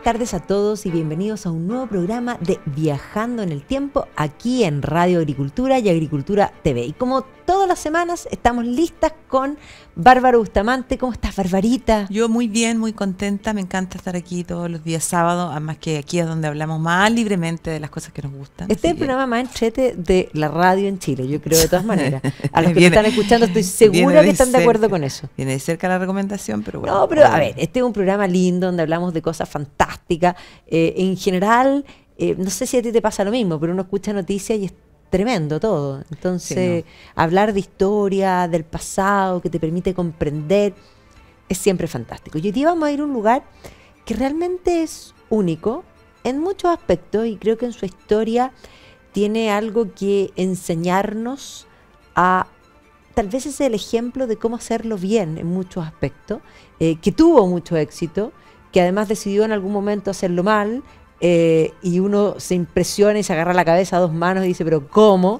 tardes a todos y bienvenidos a un nuevo programa de Viajando en el Tiempo aquí en Radio Agricultura y Agricultura TV. Y como todas las semanas estamos listas con Bárbara Bustamante. ¿Cómo estás, Barbarita? Yo muy bien, muy contenta, me encanta estar aquí todos los días sábados, además que aquí es donde hablamos más libremente de las cosas que nos gustan. Este es el programa más entrete de la radio en Chile, yo creo, de todas maneras. A los que me están escuchando estoy segura que están de acuerdo con eso. Viene de cerca la recomendación, pero bueno. No, pero a ver, este es un programa lindo donde hablamos de cosas fantásticas. En general, no sé si a ti te pasa lo mismo, pero uno escucha noticias y es tremendo todo. Entonces, sí, no, hablar de historia, del pasado, que te permite comprender, es siempre fantástico. Y hoy día vamos a ir a un lugar que realmente es único en muchos aspectos y creo que en su historia tiene algo que enseñarnos a... Tal vez ese es el ejemplo de cómo hacerlo bien en muchos aspectos, que tuvo mucho éxito, que además decidió en algún momento hacerlo mal, y uno se impresiona y se agarra la cabeza a dos manos y dice, ¿pero cómo?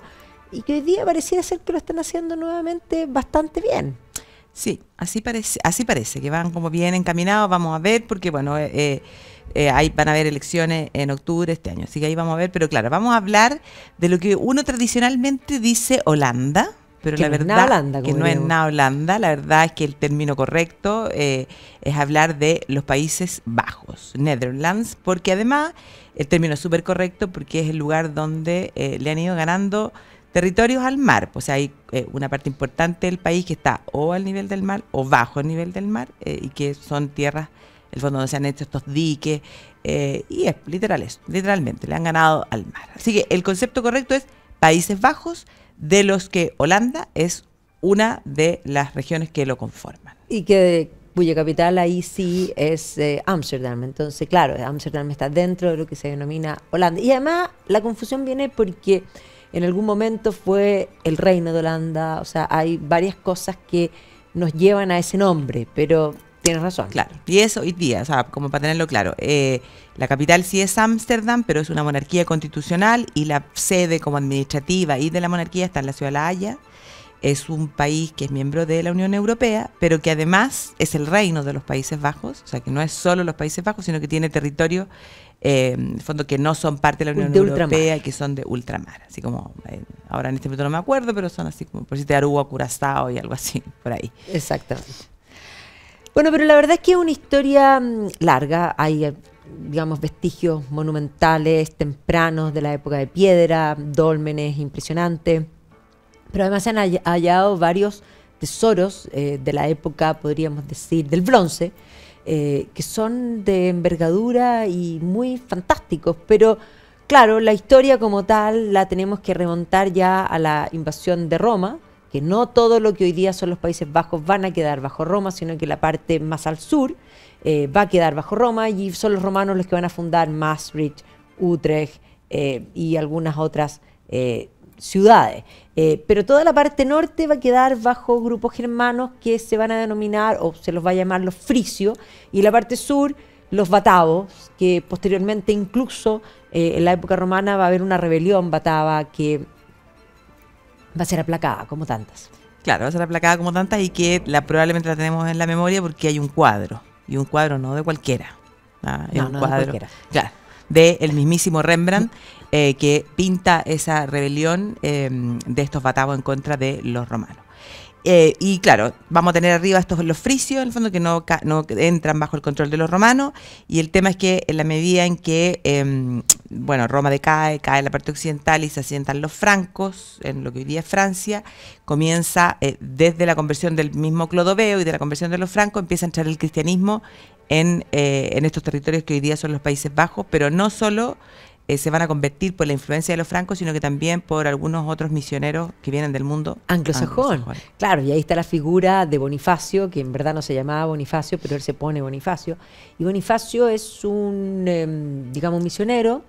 Y que hoy día pareciera ser que lo están haciendo nuevamente bastante bien. Sí, así parece, que van como bien encaminados, vamos a ver, porque bueno, ahí van a haber elecciones en octubre este año, así que ahí vamos a ver, pero claro, vamos a hablar de lo que uno tradicionalmente dice Holanda, pero la verdad que no es nada Holanda. La verdad es que el término correcto es hablar de los Países Bajos, Netherlands, porque además el término es súper correcto porque es el lugar donde le han ido ganando territorios al mar. Pues hay una parte importante del país que está o al nivel del mar o bajo el nivel del mar, y que son tierras, el fondo donde se han hecho estos diques, y es literalmente, le han ganado al mar. Así que el concepto correcto es Países Bajos, de los que Holanda es una de las regiones que lo conforman. Y cuya capital ahí sí es Ámsterdam. Entonces, claro, Ámsterdam está dentro de lo que se denomina Holanda. Y además la confusión viene porque en algún momento fue el Reino de Holanda. O sea, hay varias cosas que nos llevan a ese nombre, pero tienes razón. Claro, y eso hoy día, o sea, como para tenerlo claro, la capital sí es Ámsterdam, pero es una monarquía constitucional y la sede como administrativa y de la monarquía está en la ciudad de La Haya. Es un país que es miembro de la Unión Europea, pero que además es el reino de los Países Bajos, o sea, que no es solo los Países Bajos, sino que tiene territorios, en el fondo, que no son parte de la Unión Europea y que son de ultramar. Así como, ahora en este momento no me acuerdo, pero son así como, por si te Aruba, Curazao y algo así, por ahí. Exactamente. Bueno, pero la verdad es que es una historia larga. Hay, digamos, vestigios monumentales tempranos de la época de piedra, dólmenes impresionantes, pero además se han hallado varios tesoros de la época, podríamos decir, del bronce, que son de envergadura y muy fantásticos, pero claro, la historia como tal la tenemos que remontar ya a la invasión de Roma, que no todo lo que hoy día son los Países Bajos van a quedar bajo Roma, sino que la parte más al sur va a quedar bajo Roma y son los romanos los que van a fundar Maastricht, Utrecht y algunas otras ciudades. Pero toda la parte norte va a quedar bajo grupos germanos que se van a denominar, o se los va a llamar los frisios, y la parte sur los batavos, que posteriormente incluso en la época romana va a haber una rebelión batava que va a ser aplacada como tantas. Claro, va a ser aplacada como tantas y que probablemente la tenemos en la memoria porque hay un cuadro, y un cuadro no de cualquiera. Es un cuadro, de cualquiera. Claro, del mismísimo Rembrandt, que pinta esa rebelión de estos batavos en contra de los romanos. Y claro, vamos a tener arriba los frisios, en el fondo, que no entran bajo el control de los romanos, y el tema es que en la medida en que Roma cae en la parte occidental y se asientan los francos, en lo que hoy día es Francia, comienza desde la conversión del mismo Clodoveo y de la conversión de los francos, empieza a entrar el cristianismo en estos territorios que hoy día son los Países Bajos, pero no solo se van a convertir por la influencia de los francos, sino que también por algunos otros misioneros que vienen del mundo anglosajón. Claro, y ahí está la figura de Bonifacio, que en verdad no se llamaba Bonifacio, pero él se pone Bonifacio. Y Bonifacio es un, digamos, misionero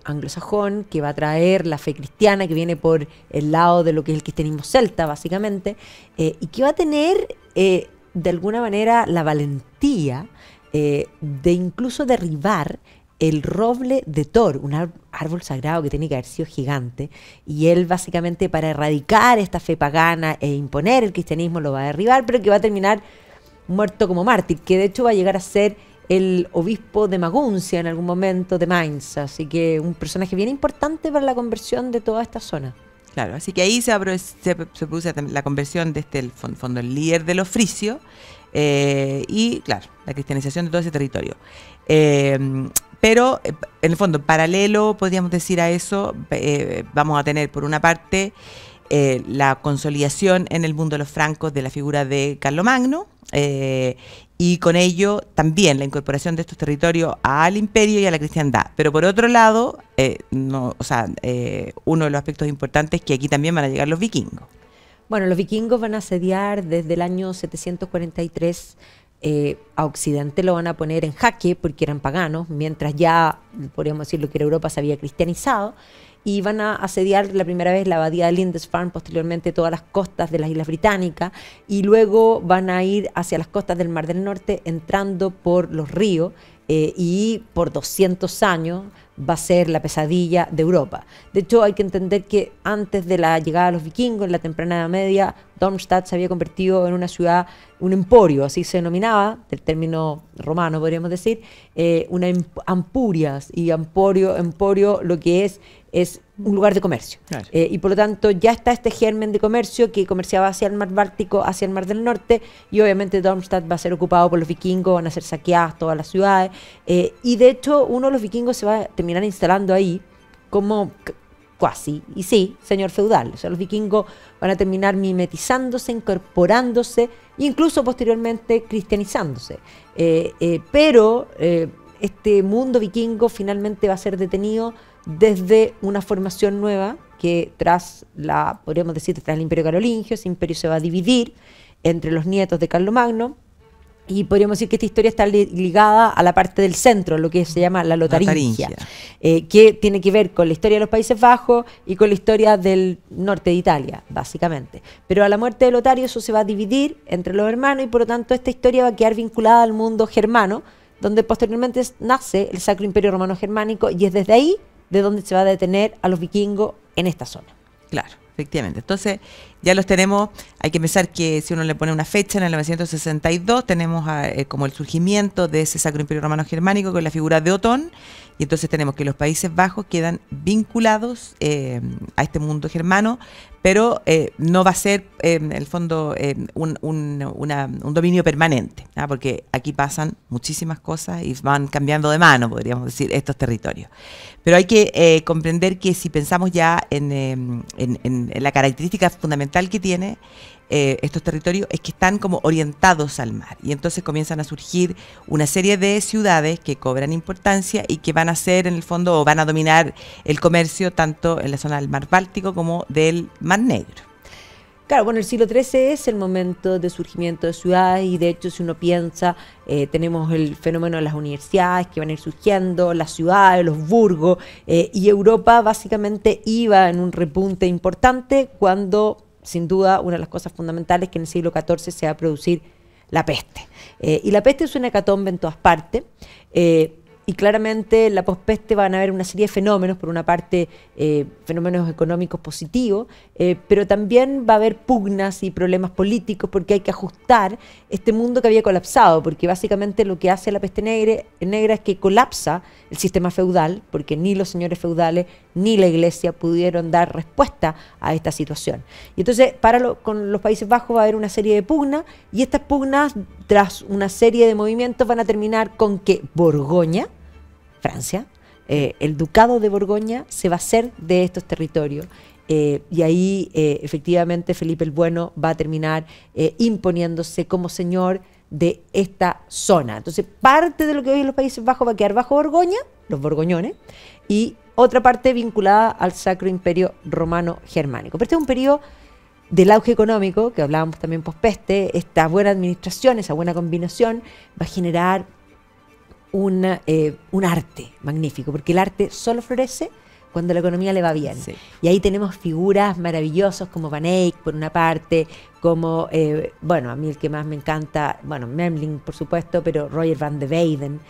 anglosajón que va a traer la fe cristiana, que viene por el lado de lo que es el cristianismo celta, básicamente, y que va a tener, de alguna manera, la valentía de incluso derribar el roble de Thor, un árbol sagrado que tiene que haber sido gigante, y él básicamente para erradicar esta fe pagana e imponer el cristianismo lo va a derribar, pero que va a terminar muerto como mártir, que de hecho va a llegar a ser el obispo de Maguncia en algún momento, de Mainz. Así que un personaje bien importante para la conversión de toda esta zona. Claro, así que ahí se produce la conversión de el fondo, el líder de los frisios, y claro, la cristianización de todo ese territorio. Pero en el fondo, paralelo, podríamos decir a eso, vamos a tener por una parte la consolidación en el mundo de los francos de la figura de Carlomagno, y con ello también la incorporación de estos territorios al imperio y a la cristiandad. Pero por otro lado, uno de los aspectos importantes es que aquí también van a llegar los vikingos. Bueno, los vikingos van a asediar desde el año 743 a Occidente, lo van a poner en jaque porque eran paganos, mientras ya, podríamos decir, lo que era Europa se había cristianizado, y van a asediar la primera vez la abadía de Lindisfarne, posteriormente todas las costas de las Islas Británicas, y luego van a ir hacia las costas del Mar del Norte, entrando por los ríos, y por 200 años va a ser la pesadilla de Europa. De hecho, hay que entender que antes de la llegada de los vikingos, en la temprana Edad Media, Darmstadt se había convertido en una ciudad, un emporio, así se denominaba, del término romano podríamos decir, una ampurias, y emporio lo que es un lugar de comercio. Claro. Y por lo tanto ya está este germen de comercio que comerciaba hacia el mar Báltico, hacia el Mar del Norte, y obviamente Darmstadt va a ser ocupado por los vikingos, van a ser saqueadas todas las ciudades, y de hecho uno de los vikingos se va a terminar instalando ahí como cuasi, y sí, señor feudal. O sea, los vikingos van a terminar mimetizándose, incorporándose, incluso posteriormente cristianizándose. Pero este mundo vikingo finalmente va a ser detenido desde una formación nueva que podríamos decir, tras el Imperio Carolingio. Ese imperio se va a dividir entre los nietos de Carlomagno, y podríamos decir que esta historia está ligada a la parte del centro, lo que se llama la Lotaringia, que tiene que ver con la historia de los Países Bajos y con la historia del norte de Italia, básicamente. Pero a la muerte de Lotario eso se va a dividir entre los hermanos, y por lo tanto esta historia va a quedar vinculada al mundo germano, donde posteriormente nace el Sacro Imperio Romano Germánico, y es desde ahí de donde se va a detener a los vikingos en esta zona. Claro, efectivamente. Entonces, ya los tenemos. Hay que pensar que si uno le pone una fecha, en el 962 tenemos como el surgimiento de ese Sacro Imperio Romano Germánico con la figura de Otón, y entonces tenemos que los Países Bajos quedan vinculados a este mundo germano, pero no va a ser en el fondo un dominio permanente, ¿no? Porque aquí pasan muchísimas cosas y van cambiando de mano, podríamos decir, estos territorios. Pero hay que comprender que si pensamos ya en la característica fundamental que tiene estos territorios, es que están como orientados al mar, y entonces comienzan a surgir una serie de ciudades que cobran importancia y que van a ser en el fondo, o van a dominar el comercio tanto en la zona del mar Báltico como del Mar Negro. Claro, bueno, el siglo XIII es el momento de surgimiento de ciudades, y de hecho si uno piensa, tenemos el fenómeno de las universidades que van a ir surgiendo, las ciudades, los burgos, y Europa básicamente iba en un repunte importante cuando, sin duda, una de las cosas fundamentales que en el siglo XIV se va a producir la peste. Y la peste es una hecatombe en todas partes. Y claramente en la pospeste van a haber una serie de fenómenos, por una parte fenómenos económicos positivos, pero también va a haber pugnas y problemas políticos, porque hay que ajustar este mundo que había colapsado, porque básicamente lo que hace la peste negra es que colapsa el sistema feudal, porque ni los señores feudales ni la iglesia pudieron dar respuesta a esta situación. Y entonces con los Países Bajos va a haber una serie de pugnas, y estas pugnas, tras una serie de movimientos, van a terminar con que Borgoña, Francia, el ducado de Borgoña se va a hacer de estos territorios, y ahí efectivamente Felipe el Bueno va a terminar imponiéndose como señor de esta zona. Entonces parte de lo que hoy en los Países Bajos va a quedar bajo Borgoña, los borgoñones, y otra parte vinculada al Sacro Imperio Romano Germánico. Pero este es un periodo del auge económico, que hablábamos también pospeste. Esta buena administración, esa buena combinación va a generar un arte magnífico, porque el arte solo florece cuando la economía le va bien. Sí. Y ahí tenemos figuras maravillosas como Van Eyck, por una parte, como, bueno, a mí el que más me encanta, bueno, Memling, por supuesto, pero Roger van de Weyden,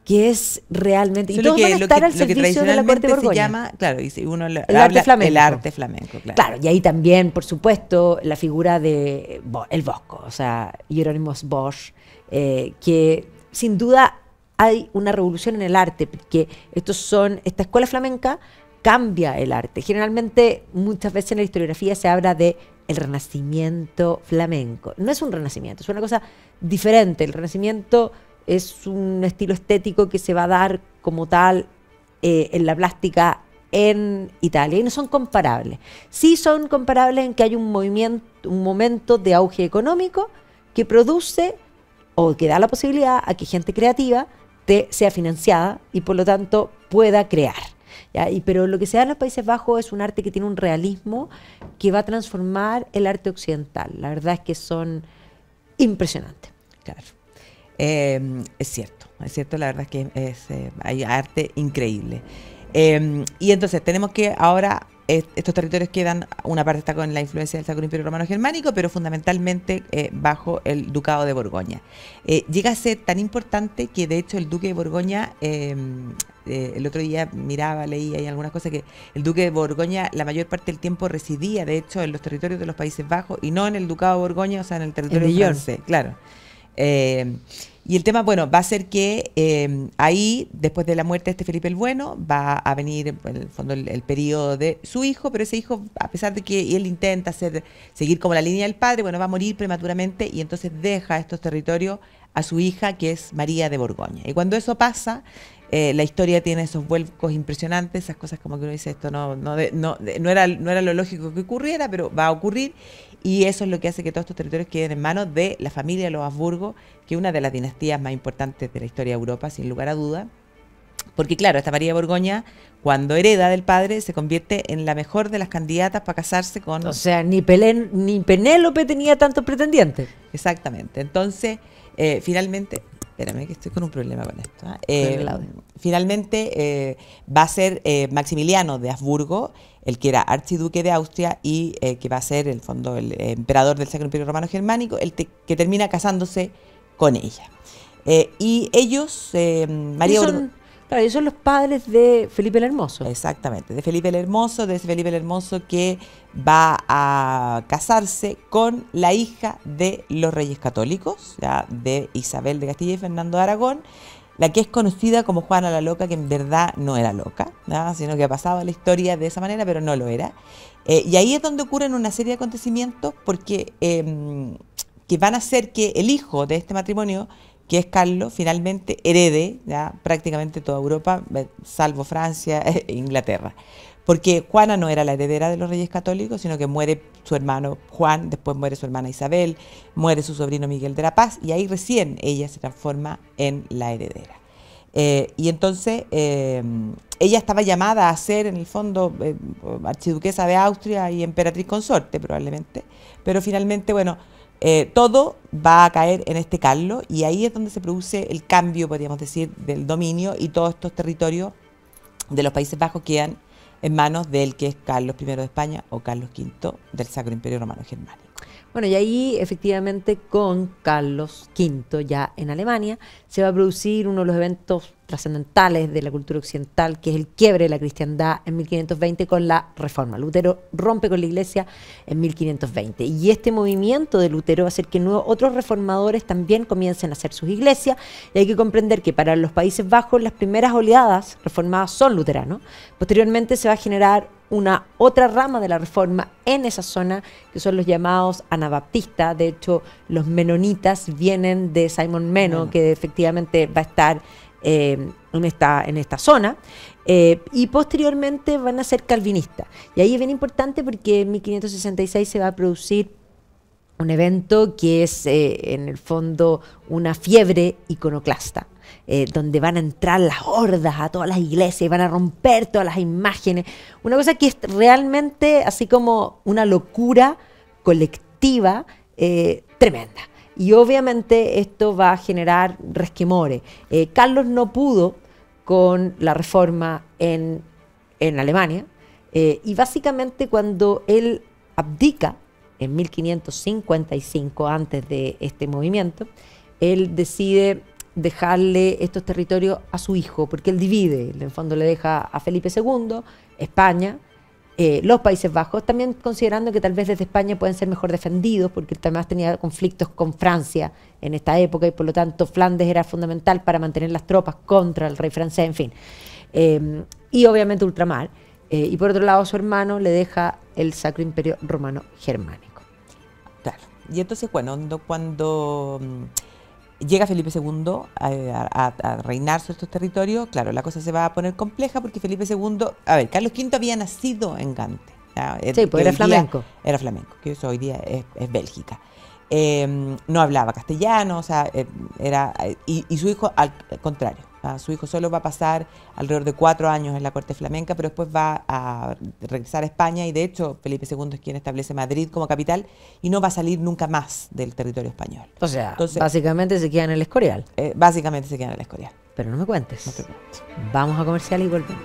que es realmente... Y todos van a estar al servicio de la corte de Borgoña. Se llama, claro, y si uno el arte flamenco. El arte flamenco, claro. Claro, y ahí también, por supuesto, la figura de el Bosco, o sea, Hieronymus Bosch, que sin duda hay una revolución en el arte, porque esta escuela flamenca cambia el arte. Generalmente, muchas veces en la historiografía se habla de el renacimiento flamenco. No es un renacimiento, es una cosa diferente. El renacimiento es un estilo estético que se va a dar como tal en la plástica en Italia, y no son comparables. Sí son comparables en que hay un momento de auge económico que produce o que da la posibilidad a que gente creativa sea financiada y por lo tanto pueda crear. ¿Ya? Pero lo que se da en los Países Bajos es un arte que tiene un realismo que va a transformar el arte occidental. La verdad es que son impresionantes. Claro. Es cierto, la verdad es que hay arte increíble. Y entonces tenemos que ahora, estos territorios quedan, una parte está con la influencia del Sacro Imperio Romano Germánico, pero fundamentalmente bajo el Ducado de Borgoña. Llega a ser tan importante que de hecho el Duque de Borgoña, el otro día leía ahí algunas cosas, que el Duque de Borgoña la mayor parte del tiempo residía de hecho en los territorios de los Países Bajos y no en el Ducado de Borgoña, o sea en el territorio francés, claro. Y el tema, bueno, va a ser que ahí, después de la muerte de este Felipe el Bueno, va a venir, en el fondo, el periodo de su hijo, pero ese hijo, a pesar de que él intenta seguir como la línea del padre, bueno, va a morir prematuramente y entonces deja estos territorios a su hija, que es María de Borgoña. Y cuando eso pasa, la historia tiene esos vuelcos impresionantes, esas cosas como que uno dice, esto no era lo lógico que ocurriera, pero va a ocurrir. Y eso es lo que hace que todos estos territorios queden en manos de la familia de los Habsburgo, que es una de las dinastías más importantes de la historia de Europa, sin lugar a duda. Porque claro, esta María de Borgoña, cuando hereda del padre, se convierte en la mejor de las candidatas para casarse con... O sea, ni Penélope tenía tantos pretendientes. Exactamente. Entonces, finalmente... Espérame, que estoy con un problema con esto. Finalmente va a ser Maximiliano de Habsburgo, el que era archiduque de Austria y que va a ser, en el fondo, el emperador del Sacro Imperio Romano Germánico, que termina casándose con ella. Y ellos, María Borgoña... Claro, ellos son los padres de Felipe el Hermoso. Exactamente, de Felipe el Hermoso, de ese Felipe el Hermoso que va a casarse con la hija de los reyes católicos, ya, de Isabel de Castilla y Fernando de Aragón, la que es conocida como Juana la Loca, que en verdad no era loca, ¿no? Sino que ha pasado la historia de esa manera, pero no lo era. Y ahí es donde ocurren una serie de acontecimientos porque que van a hacer que el hijo de este matrimonio, que es Carlos, finalmente herede ya prácticamente toda Europa, salvo Francia e Inglaterra. Porque Juana no era la heredera de los reyes católicos, sino que muere su hermano Juan, después muere su hermana Isabel, muere su sobrino Miguel de la Paz, y ahí recién ella se transforma en la heredera. Y entonces ella estaba llamada a ser, en el fondo, archiduquesa de Austria y emperatriz consorte, probablemente, pero finalmente, bueno, todo va a caer en este Carlos, y ahí es donde se produce el cambio, podríamos decir, del dominio, y todos estos territorios de los Países Bajos quedan en manos del que es Carlos I de España o Carlos V del Sacro Imperio Romano Germánico. Bueno, y ahí efectivamente con Carlos V ya en Alemania se va a producir uno de los eventos trascendentales de la cultura occidental, que es el quiebre de la cristiandad en 1520 con la Reforma. Lutero rompe con la Iglesia en 1520 y este movimiento de Lutero va a hacer que otros reformadores también comiencen a hacer sus iglesias, y hay que comprender que para los Países Bajos las primeras oleadas reformadas son luteranos. Posteriormente se va a generar una otra rama de la Reforma en esa zona, que son los llamados anabaptistas. De hecho, los menonitas vienen de Simon Meno, que efectivamente va a estar en esta zona, y posteriormente van a ser calvinistas. Y ahí es bien importante porque en 1566 se va a producir un evento que es en el fondo una fiebre iconoclasta, donde van a entrar las hordas a todas las iglesias y van a romper todas las imágenes. Una cosa que es realmente así como una locura colectiva tremenda. Y obviamente esto va a generar resquemores. Carlos no pudo con la Reforma en Alemania, y básicamente cuando él abdica en 1555, antes de este movimiento, él decide dejarle estos territorios a su hijo, porque él divide, en el fondo le deja a Felipe II, España, los Países Bajos, también considerando que tal vez desde España pueden ser mejor defendidos, porque además tenía conflictos con Francia en esta época y por lo tanto Flandes era fundamental para mantener las tropas contra el rey francés, en fin. Y obviamente ultramar. Y por otro lado su hermano le deja el Sacro Imperio Romano Germánico. Claro. Y entonces, bueno, cuando llega Felipe II a reinar sobre estos territorios, claro, la cosa se va a poner compleja porque Felipe II, a ver, Carlos V había nacido en Gante. Sí, pues era flamenco. Era flamenco, que eso hoy día es Bélgica. No hablaba castellano, o sea, y su hijo al contrario. Su hijo solo va a pasar alrededor de 4 años en la corte flamenca, pero después va a regresar a España y de hecho Felipe II es quien establece Madrid como capital y no va a salir nunca más del territorio español. O sea, entonces, básicamente se queda en el Escorial. Básicamente se queda en el Escorial. Pero no me cuentes. No te cuento. Vamos a comercial y volvemos.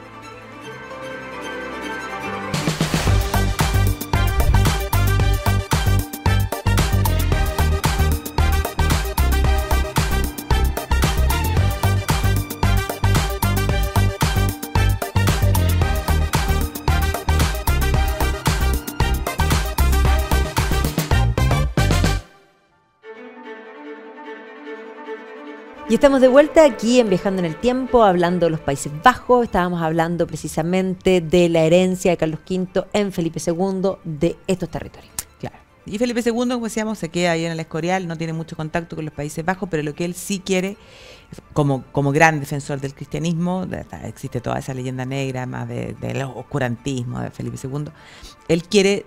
Y estamos de vuelta aquí en Viajando en el Tiempo, hablando de los Países Bajos. Estábamos hablando precisamente de la herencia de Carlos V en Felipe II de estos territorios. Claro. Y Felipe II, como decíamos, se queda ahí en el Escorial, no tiene mucho contacto con los Países Bajos, pero lo que él sí quiere, como gran defensor del cristianismo, existe toda esa leyenda negra más del oscurantismo de Felipe II, él quiere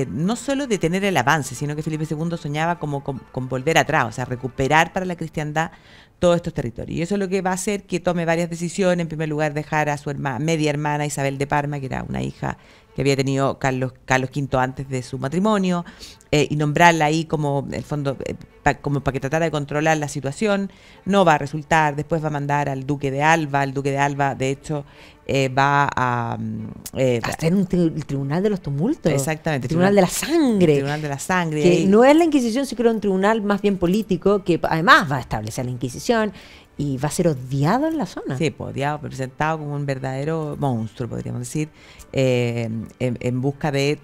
no solo detener el avance, sino que Felipe II soñaba como con volver atrás, o sea, recuperar para la cristiandad todos estos territorios. Y eso es lo que va a hacer que tome varias decisiones. En primer lugar, dejar a su media hermana Isabel de Parma, que era una hija que había tenido Carlos V antes de su matrimonio, y nombrarla ahí como, en el fondo, como para que tratara de controlar la situación. No va a resultar. Después va a mandar al Duque de Alba. El Duque de Alba, de hecho, va a hacer el Tribunal de los Tumultos. Exactamente. El Tribunal de la Sangre. El Tribunal de la Sangre. Que no es la Inquisición, sino que era un tribunal más bien político, que además va a establecer la Inquisición y va a ser odiado en la zona. Sí, pues, odiado, presentado como un verdadero monstruo, podríamos decir, en busca de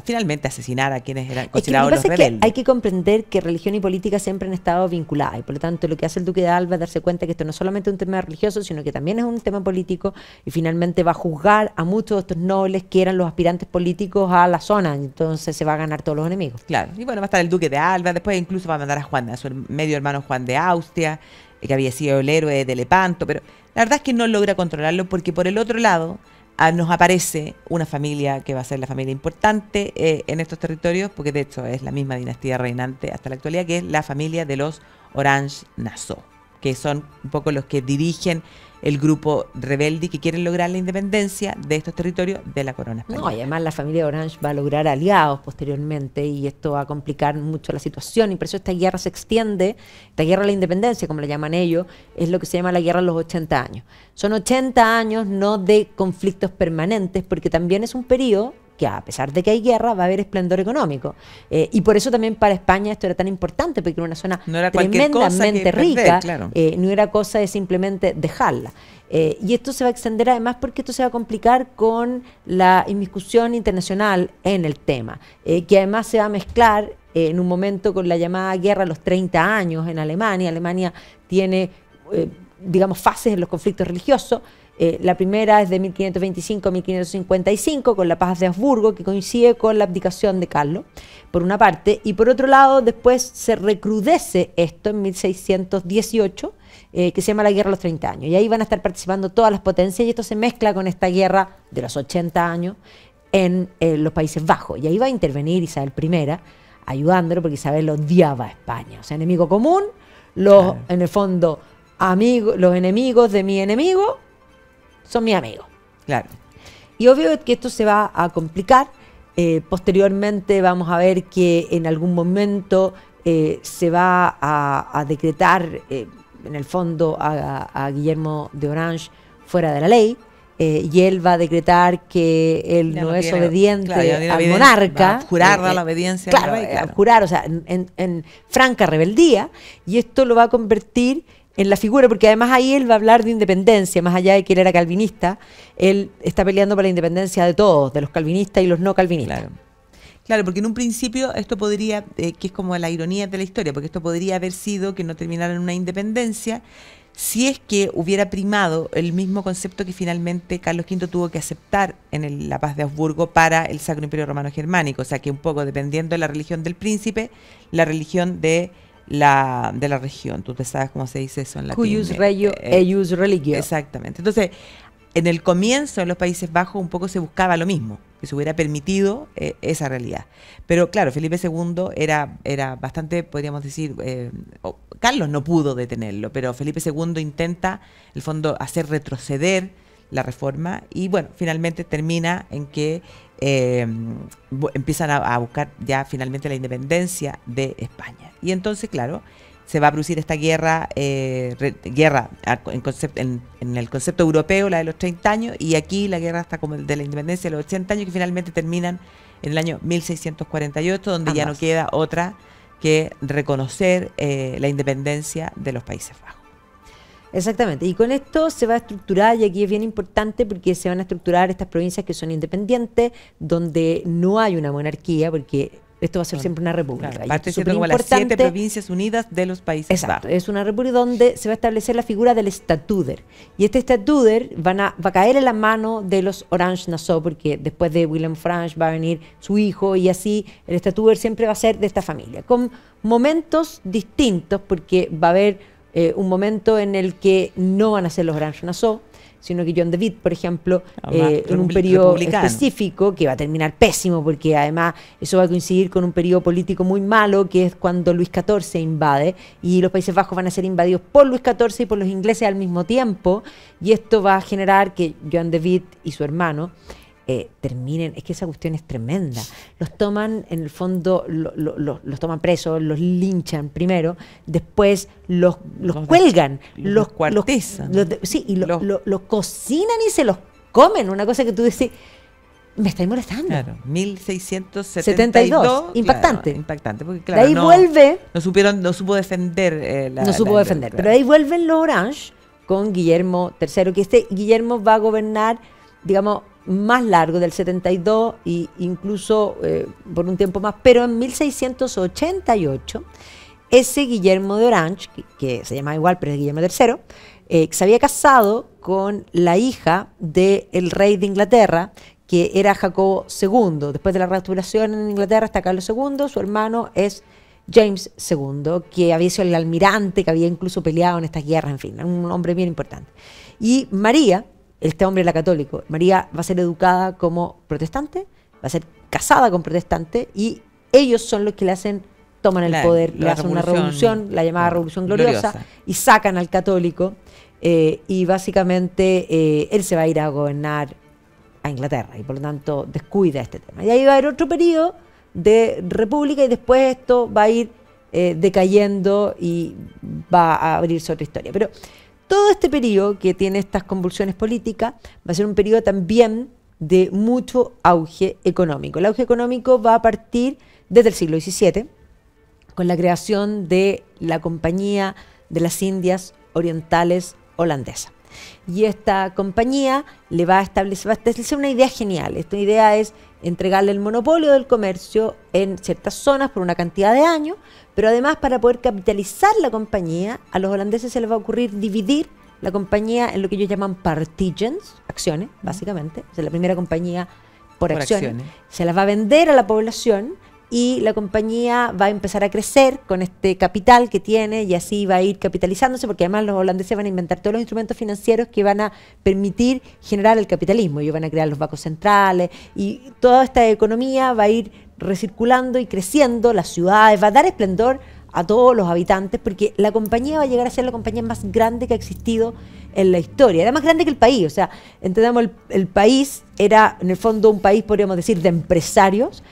finalmente asesinar a quienes eran considerados los rebeldes. Hay que comprender que religión y política siempre han estado vinculadas y por lo tanto lo que hace el Duque de Alba es darse cuenta que esto no es solamente un tema religioso, sino que también es un tema político y finalmente va a juzgar a muchos de estos nobles que eran los aspirantes políticos a la zona, entonces se va a ganar todos los enemigos. Claro, y bueno, va a estar el Duque de Alba, después incluso va a mandar a su medio hermano Juan de Austria, que había sido el héroe de Lepanto, pero la verdad es que no logra controlarlo porque por el otro lado nos aparece una familia que va a ser la familia importante en estos territorios, porque de hecho es la misma dinastía reinante hasta la actualidad, que es la familia de los Orange-Nassau, que son un poco los que dirigen el grupo rebelde y que quieren lograr la independencia de estos territorios de la corona española. No, y además la familia Orange va a lograr aliados posteriormente y esto va a complicar mucho la situación y por eso esta guerra se extiende, esta guerra de la independencia, como le llaman ellos, es lo que se llama la guerra de los 80 años. Son 80 años no de conflictos permanentes, porque también es un periodo que a pesar de que hay guerra, va a haber esplendor económico. Y por eso también para España esto era tan importante, porque era una zona tremendamente rica, claro. No era cosa de simplemente dejarla. Y esto se va a extender además porque esto se va a complicar con la inmiscusión internacional en el tema, que además se va a mezclar en un momento con la llamada guerra de los 30 años en Alemania. Alemania tiene, digamos, fases en los conflictos religiosos. La primera es de 1525 a 1555 con la paz de Habsburgo, que coincide con la abdicación de Carlos, por una parte, y por otro lado después se recrudece esto en 1618, que se llama la Guerra de los 30 años, y ahí van a estar participando todas las potencias y esto se mezcla con esta guerra de los 80 años en los Países Bajos, y ahí va a intervenir Isabel I ayudándolo porque Isabel odiaba a España, o sea, enemigo común, claro. En el fondo amigos, los enemigos de mi enemigo son mis amigos. Claro. Y obvio que esto se va a complicar. Posteriormente vamos a ver que en algún momento se va a decretar, en el fondo, a Guillermo de Orange fuera de la ley. Y él va a decretar que él no es obediente, claro, al monarca. Jurar la obediencia claro, al rey. Claro. Jurar, o sea, en franca rebeldía. Y esto lo va a convertir en la figura, porque además ahí él va a hablar de independencia, más allá de que él era calvinista, él está peleando por la independencia de todos, de los calvinistas y los no calvinistas. Claro. Claro, porque en un principio esto podría, que es como la ironía de la historia, porque esto podría haber sido que no terminara en una independencia, si es que hubiera primado el mismo concepto que finalmente Carlos V tuvo que aceptar en la paz de Augsburgo para el Sacro Imperio Romano Germánico, o sea que un poco dependiendo de la religión del príncipe, la religión de la región. Tú te sabes cómo se dice eso en latín. Cuius regio eius religio. Exactamente. Entonces, en el comienzo en los Países Bajos un poco se buscaba lo mismo, que se hubiera permitido esa realidad. Pero claro, Felipe II era bastante, podríamos decir, Carlos no pudo detenerlo, pero Felipe II intenta, en el fondo, hacer retroceder la reforma y bueno, finalmente termina en que empiezan a buscar ya finalmente la independencia de España. Y entonces, claro, se va a producir esta guerra en el concepto europeo, la de los 30 años, y aquí la guerra está como de la independencia de los 80 años, que finalmente terminan en el año 1648, donde ya no queda otra que reconocer la independencia de los Países Bajos. Exactamente, y con esto se va a estructurar, y aquí es bien importante porque se van a estructurar estas provincias que son independientes, donde no hay una monarquía, porque esto va a ser siempre una república. Claro, parte siendo como las 7 provincias unidas de los Países Bajos. Es una república donde se va a establecer la figura del Statuder. Y este Statuder va a caer en la mano de los Orange-Nassau, porque después de Willem Frans va a venir su hijo, y así el Statuder siempre va a ser de esta familia, con momentos distintos, porque va a haber un momento en el que no van a ser los Orange-Nassau, sino que John de Witt, por ejemplo, en un periodo específico que va a terminar pésimo, porque además eso va a coincidir con un periodo político muy malo, que es cuando Luis XIV invade, y los Países Bajos van a ser invadidos por Luis XIV y por los ingleses al mismo tiempo, y esto va a generar que John de Witt y su hermano terminen. Es que esa cuestión es tremenda. Los toman, en el fondo, los toman presos, los linchan primero, después los cuelgan, los cuartezan. Los cocinan y se los comen. Una cosa que tú decís, me estáis molestando. Claro, 1672. Impactante. Claro, impactante, porque claro, de ahí vuelve. No supo defender. Pero ahí vuelven los Orange con Guillermo III, que este Guillermo va a gobernar, digamos, más largo, del 72 e incluso por un tiempo más, pero en 1688 ese Guillermo de Orange, que se llama igual pero es Guillermo III, se había casado con la hija del rey de Inglaterra, que era Jacobo II. Después de la restauración en Inglaterra está Carlos II, su hermano es James II, que había sido el almirante, que había incluso peleado en estas guerras, en fin, un hombre bien importante. Y María, este hombre era católico, María va a ser educada como protestante, va a ser casada con protestante, y ellos son los que toman el poder, le hacen una revolución, la llamada Revolución Gloriosa, y sacan al católico, y básicamente él se va a ir a gobernar a Inglaterra, y por lo tanto descuida este tema. Y ahí va a haber otro periodo de república, y después esto va a ir decayendo y va a abrirse otra historia. Pero todo este periodo que tiene estas convulsiones políticas va a ser un periodo también de mucho auge económico. El auge económico va a partir desde el siglo XVII, con la creación de la Compañía de las Indias Orientales Holandesa. Y esta compañía va a establecer una idea genial. Esta idea es entregarle el monopolio del comercio en ciertas zonas por una cantidad de años, pero además, para poder capitalizar la compañía, a los holandeses se les va a ocurrir dividir la compañía en lo que ellos llaman particgens, acciones, básicamente. O sea, la primera compañía por acciones. Se las va a vender a la población, y la compañía va a empezar a crecer con este capital que tiene, y así va a ir capitalizándose, porque además los holandeses van a inventar todos los instrumentos financieros que van a permitir generar el capitalismo. Ellos van a crear los bancos centrales, y toda esta economía va a ir recirculando y creciendo, las ciudades, va a dar esplendor a todos los habitantes, porque la compañía va a llegar a ser la compañía más grande que ha existido en la historia. Era más grande que el país. O sea, entendamos, el país era, en el fondo, un país, podríamos decir, de empresarios,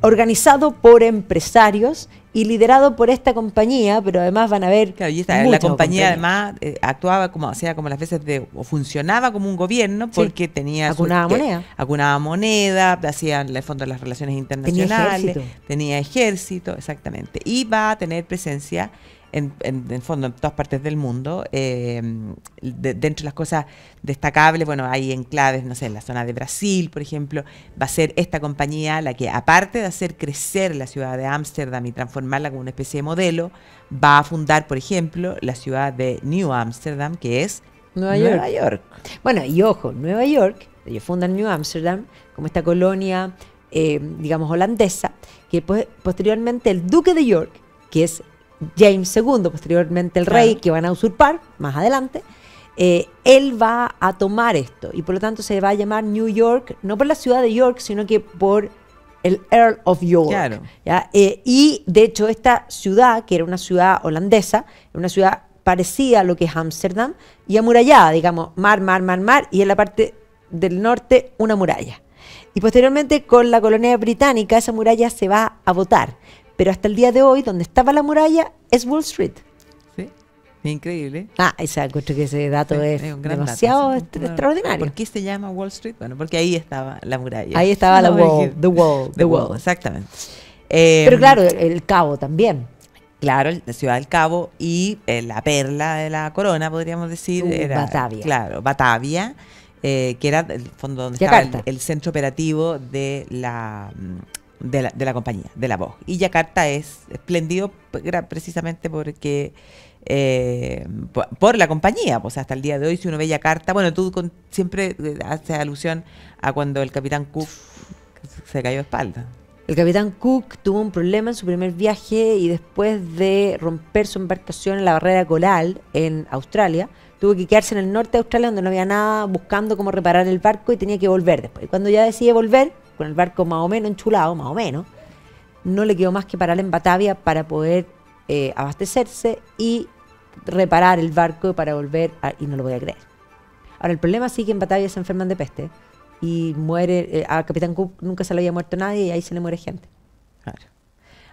organizado por empresarios y liderado por esta compañía, pero además van a ver... Claro, y la compañía además actuaba como, o sea, como las veces o funcionaba como un gobierno, porque tenía... Acunaba moneda, hacía en el fondo las relaciones internacionales, tenía ejército, exactamente, y va a tener presencia en fondo en todas partes del mundo. Dentro de las cosas destacables, bueno, hay enclaves, no sé, en la zona de Brasil, por ejemplo, va a ser esta compañía la que, aparte de hacer crecer la ciudad de Ámsterdam y transformarla como una especie de modelo, va a fundar, por ejemplo, la ciudad de New Amsterdam, que es Nueva York. Bueno, y ojo, Nueva York, ellos fundan New Amsterdam como esta colonia, digamos, holandesa, que posteriormente el duque de York, que es James II, posteriormente el rey, que van a usurpar más adelante, él va a tomar esto y por lo tanto se va a llamar New York, no por la ciudad de York, sino que por el Earl of York. Claro. ¿Ya? Y de hecho esta ciudad, que era una ciudad holandesa, una ciudad parecida a lo que es Ámsterdam y amurallada, digamos, mar, y en la parte del norte una muralla. Y posteriormente con la colonia británica esa muralla se va a botar. Pero hasta el día de hoy, donde estaba la muralla, es Wall Street. Sí, increíble. Encuentro que ese dato es un gran demasiado dato, sí. extraordinario. ¿Por qué se llama Wall Street? Bueno, porque ahí estaba la muralla. Ahí estaba la wall, the wall. Exactamente. Pero claro, el Cabo también. Claro, la ciudad del Cabo y la perla de la corona, podríamos decir, era Batavia. Claro, Batavia, que era el fondo donde Yakarta. estaba el centro operativo de la compañía, de la Vogue. Y Yakarta es espléndido precisamente porque por la compañía, pues hasta el día de hoy, si uno ve Yakarta, bueno, tú siempre haces alusión a cuando el capitán Cook se cayó de espalda. El capitán Cook tuvo un problema en su primer viaje y después de romper su embarcación en la barrera de coral en Australia, tuvo que quedarse en el norte de Australia donde no había nada, buscando cómo reparar el barco y tenía que volver después. Y cuando ya decide volver, con el barco más o menos enchulado, más o menos, no le quedó más que parar en Batavia para poder abastecerse y reparar el barco para volver, y no lo voy a creer. Ahora, el problema sí que en Batavia se enferman de peste y muere, a Capitán Cook nunca se le había muerto nadie y ahí se le muere gente. Claro.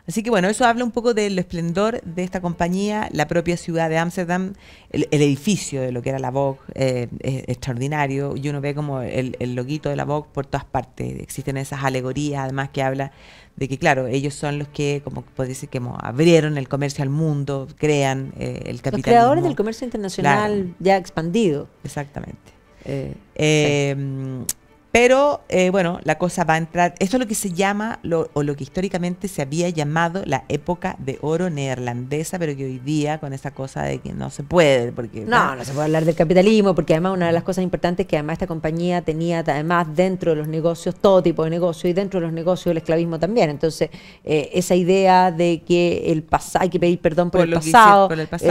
Así que bueno, eso habla un poco del esplendor de esta compañía, la propia ciudad de Ámsterdam, el edificio de lo que era la Vogue, es extraordinario, y uno ve como el loguito de la Vogue por todas partes. Existen esas alegorías, además, que habla de que, claro, ellos son los que, como puede decir, que abrieron el comercio al mundo, crean el capitalismo. Los creadores del comercio internacional, claro, ya expandido. Exactamente. Sí. Pero, bueno, la cosa va a entrar, esto es lo que se llama, lo que históricamente se había llamado la época de oro neerlandesa, pero que hoy día, con esa cosa de que no se puede, porque... No se puede hablar del capitalismo, porque además una de las cosas importantes es que además esta compañía tenía además dentro de los negocios todo tipo de negocios, y dentro de los negocios el esclavismo también. Entonces, esa idea de que hay que pedir perdón por el pasado,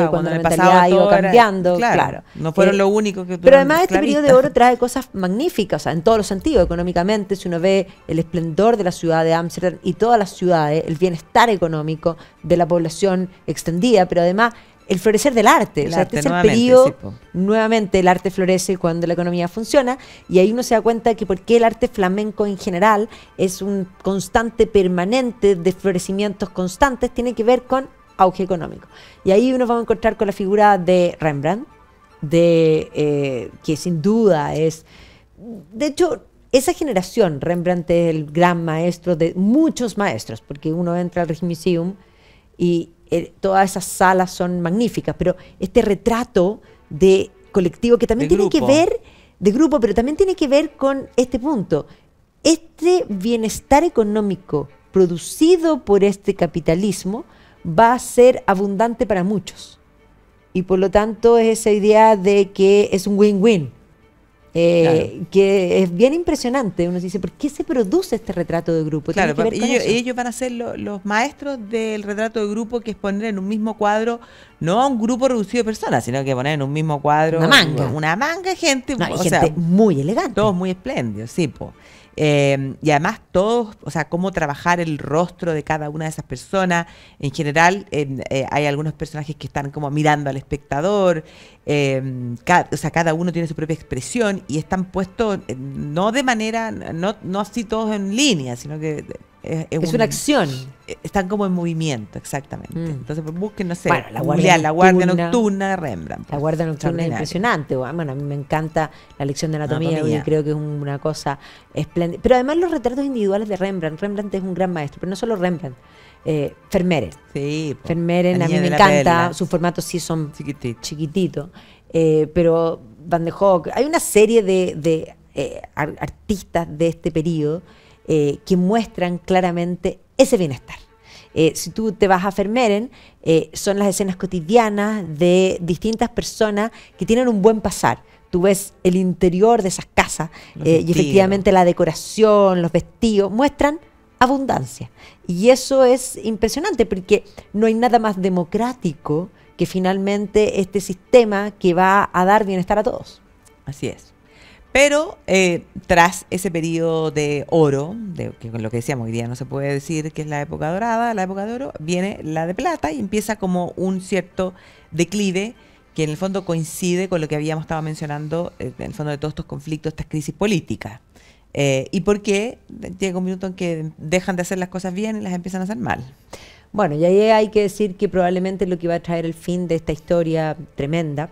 cuando la mentalidad iba cambiando, claro. No fueron lo único que... Pero además este periodo de oro trae cosas magníficas, o sea, en todos los sentido. Económicamente, si uno ve el esplendor de la ciudad de Ámsterdam y todas las ciudades, el bienestar económico de la población extendida, pero además el florecer del arte. O sea, este es el periodo, nuevamente el arte florece cuando la economía funciona, y ahí uno se da cuenta que por qué el arte flamenco en general es un constante permanente de florecimientos constantes, tiene que ver con auge económico. Y ahí uno va a encontrar con la figura de Rembrandt, que sin duda es... De hecho, esa generación, Rembrandt es el gran maestro de muchos maestros, porque uno entra al Rijksmuseum y todas esas salas son magníficas, pero este retrato de colectivo que también tiene que ver, de grupo, pero también tiene que ver con este punto. Este bienestar económico producido por este capitalismo va a ser abundante para muchos. Y por lo tanto es esa idea de que es un win-win. Claro. Que es bien impresionante. Uno dice, ¿por qué se produce este retrato de grupo? Claro, ellos van a ser los maestros del retrato de grupo, que es poner en un mismo cuadro no a un grupo reducido de personas, sino que poner en un mismo cuadro una manga de gente, gente muy elegante, todos muy espléndidos, sí, po. Y además todos, o sea, cómo trabajar el rostro de cada una de esas personas. En general, hay algunos personajes que están como mirando al espectador, cada uno tiene su propia expresión y están puestos no de manera, no así todos en línea, sino que es una acción. Están como en movimiento, exactamente. Entonces, pues, busquen, no sé, bueno, la guardia nocturna de Rembrandt. La guardia nocturna es impresionante. Bueno, a mí me encanta la lección de anatomía. Yo creo que es una cosa espléndida. Pero además los retratos individuales de Rembrandt. Rembrandt es un gran maestro, pero no solo Rembrandt. Vermeeren. Sí, po. Vermeeren La a mí niña me de la encanta, perla. sus formatos sí son Chiquitito. chiquititos, pero Van de Hoek, hay una serie de artistas de este periodo que muestran claramente ese bienestar. Si tú te vas a Vermeeren, son las escenas cotidianas de distintas personas que tienen un buen pasar. Tú ves el interior de esas casas y efectivamente la decoración, los vestidos, muestran abundancia. Y eso es impresionante porque no hay nada más democrático que finalmente este sistema que va a dar bienestar a todos. Así es. Pero tras ese periodo de oro, que con lo que decíamos hoy día no se puede decir que es la época dorada, la época de oro, viene la de plata y empieza como un cierto declive que en el fondo coincide con lo que habíamos estado mencionando, en el fondo de todos estos conflictos, estas crisis políticas. ¿Y por qué llega un minuto en que dejan de hacer las cosas bien y las empiezan a hacer mal? Bueno, y ahí hay que decir que probablemente lo que va a traer el fin de esta historia tremenda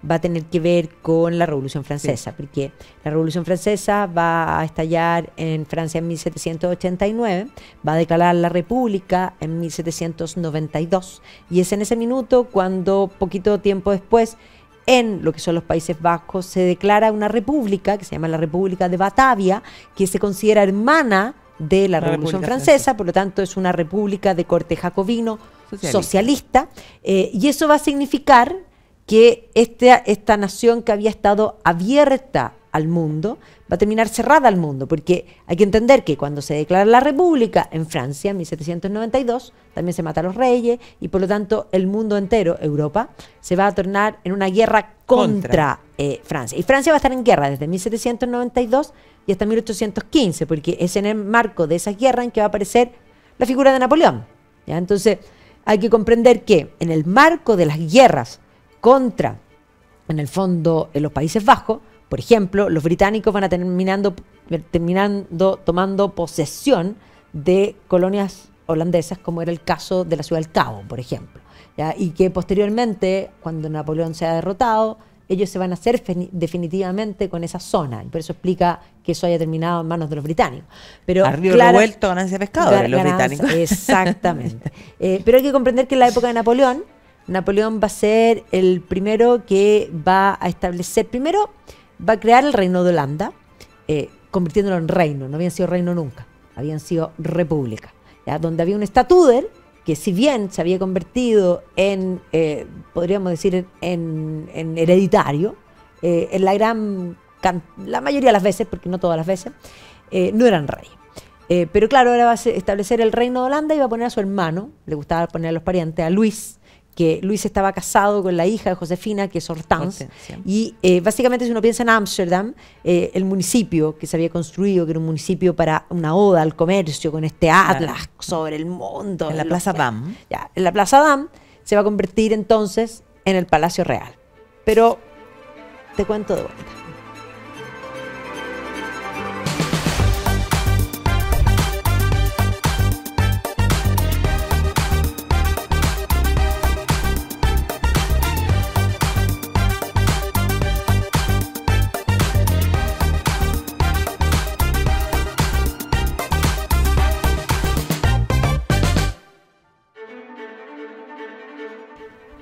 va a tener que ver con la Revolución Francesa, porque la Revolución Francesa va a estallar en Francia en 1789, va a declarar la República en 1792, y es en ese minuto cuando, poquito tiempo después, en lo que son los Países Bajos, se declara una república, que se llama la República de Batavia, que se considera hermana de la Revolución Francesa, por lo tanto es una república de corte jacobino, socialista, y eso va a significar que esta nación que había estado abierta al mundo va a terminar cerrada al mundo, porque hay que entender que cuando se declara la República en Francia, en 1792, también se matan los reyes y por lo tanto el mundo entero, Europa, se va a tornar en una guerra contra Francia. Y Francia va a estar en guerra desde 1792 y hasta 1815, porque es en el marco de esa guerra en que va a aparecer la figura de Napoleón, ¿ya? Entonces hay que comprender que en el marco de las guerras contra, en el fondo, en los Países Bajos, por ejemplo, los británicos van a terminando tomando posesión de colonias holandesas, como era el caso de la ciudad del Cabo, por ejemplo, ¿ya? Y que posteriormente, cuando Napoleón sea derrotado, ellos se van a hacer definitivamente con esa zona, y por eso explica que eso haya terminado en manos de los británicos. Pero a río revuelto, ganancia de pescado de los británicos. Exactamente. Pero hay que comprender que en la época de Napoleón va a ser el primero que va a establecer, primero va a crear el reino de Holanda, convirtiéndolo en reino. No habían sido reino nunca, habían sido república, ¿ya? Donde había un estatúder que, si bien se había convertido en, podríamos decir, en hereditario, en la mayoría de las veces, porque no todas las veces, no eran reyes. Pero claro, ahora va a establecer el reino de Holanda y va a poner a su hermano, le gustaba poner a los parientes, a Luis, que Luis estaba casado con la hija de Josefina, que es Hortense. Y básicamente, si uno piensa en Ámsterdam, el municipio que se había construido, que era un municipio para una oda al comercio, con este atlas sobre el mundo. En la Plaza Dam. Ya, en la Plaza Dam se va a convertir entonces en el Palacio Real. Pero te cuento de vuelta.